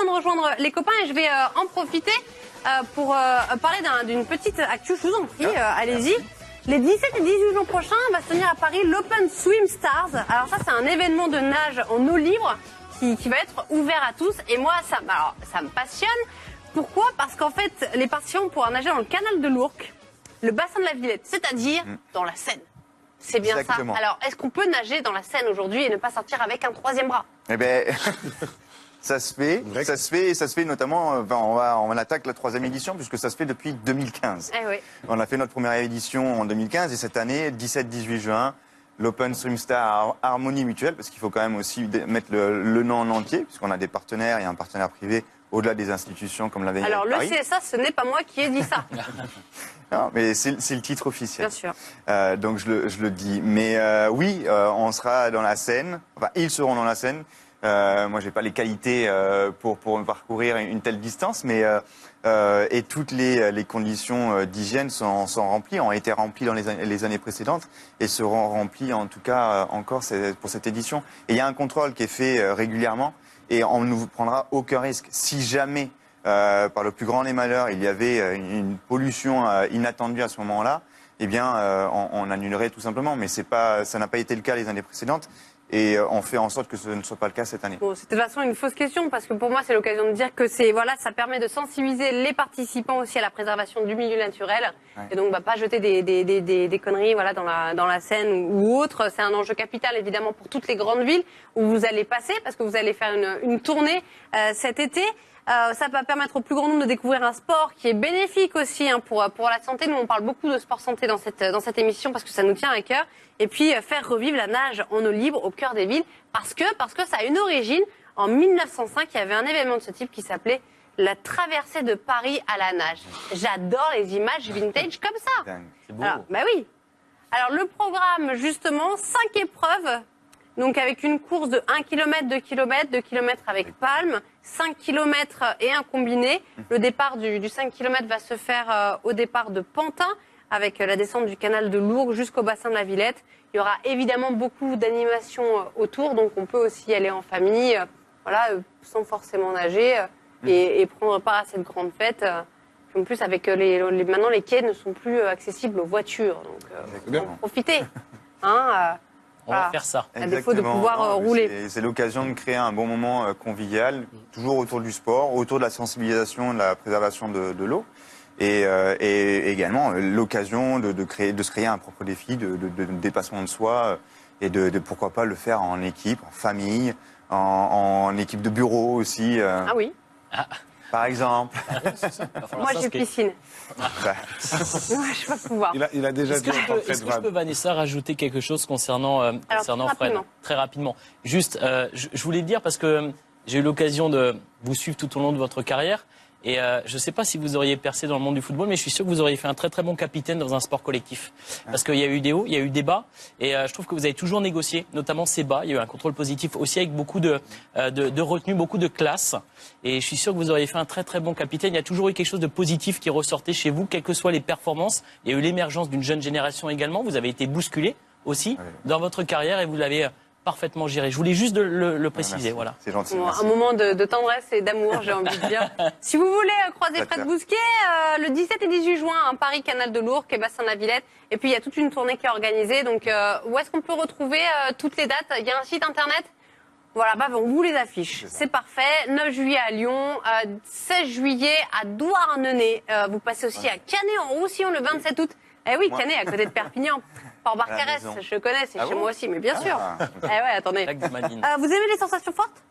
train de rejoindre les copains et je vais en profiter pour parler d'une petite actu. Je vous en prie, allez-y. Les 17 et 18 juin prochains va se tenir à Paris l'Open Swim Stars. Alors ça, c'est un événement de nage en eau libre qui va être ouvert à tous. Et moi, ça me passionne. Pourquoi? Parce qu'en fait, les participants pourront nager dans le canal de l'Ourcq, le bassin de la Villette, c'est-à-dire dans la Seine. C'est bien Exactement. ça. Alors, est-ce qu'on peut nager dans la Seine aujourd'hui et ne pas sortir avec un troisième bras? Eh ben, ça se fait notamment, on attaque la 3e édition puisque ça se fait depuis 2015. Eh oui. On a fait notre première édition en 2015 et cette année, 17-18 juin, l'Open Swim Star Harmonie Mutuelle, parce qu'il faut quand même aussi mettre le nom en entier, puisqu'on a des partenaires, il y a un partenaire privé au-delà des institutions comme la VNF. Alors, le CSA, ce n'est pas moi qui ai dit ça. Non, mais c'est le titre officiel. Bien sûr. Donc je le dis. Mais oui, on sera dans la Seine. Enfin, ils seront dans la Seine. Moi, j'ai pas les qualités pour parcourir une telle distance, mais et toutes les conditions d'hygiène sont remplies, ont été remplies dans les années précédentes et seront remplies en tout cas encore pour cette édition. Et il y a un contrôle qui est fait régulièrement et on ne vous prendra aucun risque. Si jamais par le plus grand des malheurs, il y avait une pollution inattendue à ce moment-là, eh bien, on annulerait tout simplement. Mais ça n'a pas été le cas les années précédentes. Et on fait en sorte que ce ne soit pas le cas cette année. Bon, c'est de toute façon une fausse question, parce que pour moi, c'est l'occasion de dire que ça permet de sensibiliser les participants aussi à la préservation du milieu naturel. Ouais. Et donc, pas jeter des conneries, dans la Seine ou autre. C'est un enjeu capital, évidemment, pour toutes les grandes villes où vous allez passer, parce que vous allez faire une tournée cet été. Ça va permettre au plus grand nombre de découvrir un sport qui est bénéfique aussi pour la santé. Nous, on parle beaucoup de sport santé dans cette émission parce que ça nous tient à cœur. Et puis faire revivre la nage en eau libre au cœur des villes parce que ça a une origine. En 1905, il y avait un événement de ce type qui s'appelait la traversée de Paris à la nage. J'adore les images vintage comme ça. C'est beau. Alors, oui. Alors le programme, justement, 5 épreuves. Donc avec une course de 1 km, 2 km, 2 km avec palme, 5 km et un combiné. Le départ du 5 km va se faire au départ de Pantin, avec la descente du canal de l'Ourcq jusqu'au bassin de la Villette. Il y aura évidemment beaucoup d'animations autour, donc on peut aussi y aller en famille, sans forcément nager, et prendre part à cette grande fête. Puis en plus, avec maintenant les quais ne sont plus accessibles aux voitures, donc faut en profiter. On va faire ça. À défaut de pouvoir rouler. C'est l'occasion de créer un bon moment convivial, toujours autour du sport, autour de la sensibilisation, de la préservation de l'eau. Et également l'occasion de se créer un propre défi de dépassement de soi et de pourquoi pas le faire en équipe, en famille, en équipe de bureau aussi. Ah oui. Par exemple. Moi, j'ai piscine. Moi, je vais pas pouvoir. Il a déjà dit en tant que Est-ce que je peux, Vanessa, rajouter quelque chose concernant Fred? Très rapidement. Juste, je voulais dire, parce que j'ai eu l'occasion de vous suivre tout au long de votre carrière, et je ne sais pas si vous auriez percé dans le monde du football, mais je suis sûr que vous auriez fait un très très bon capitaine dans un sport collectif. Parce qu'il y a eu des hauts, il y a eu des bas, et je trouve que vous avez toujours négocié, notamment ces bas. Il y a eu un contrôle positif aussi avec beaucoup de retenue, beaucoup de classe. Et je suis sûr que vous auriez fait un très très bon capitaine. Il y a toujours eu quelque chose de positif qui ressortait chez vous, quelles que soient les performances. Il y a eu l'émergence d'une jeune génération également. Vous avez été bousculé aussi dans votre carrière et vous l'avez parfaitement géré. Je voulais juste le préciser. Voilà. C'est gentil. Bon, un moment de tendresse et d'amour, j'ai envie de dire. Si vous voulez croiser Fred Bousquet, le 17 et 18 juin, Paris, canal de l'Ourcq et bassin de la Villette. Et puis il y a toute une tournée qui est organisée. Donc où est-ce qu'on peut retrouver toutes les dates? Il y a un site internet. Voilà, on vous les affiche. C'est parfait. 9 juillet à Lyon, 16 juillet à Douarnenez. Vous passez aussi à Canet en Roussillon le 27 août. Eh oui, Canet, à côté de Perpignan. Port-Barcarès, je connais, c'est chez moi aussi, mais bien sûr. Eh ouais, attendez. Vous aimez les sensations fortes?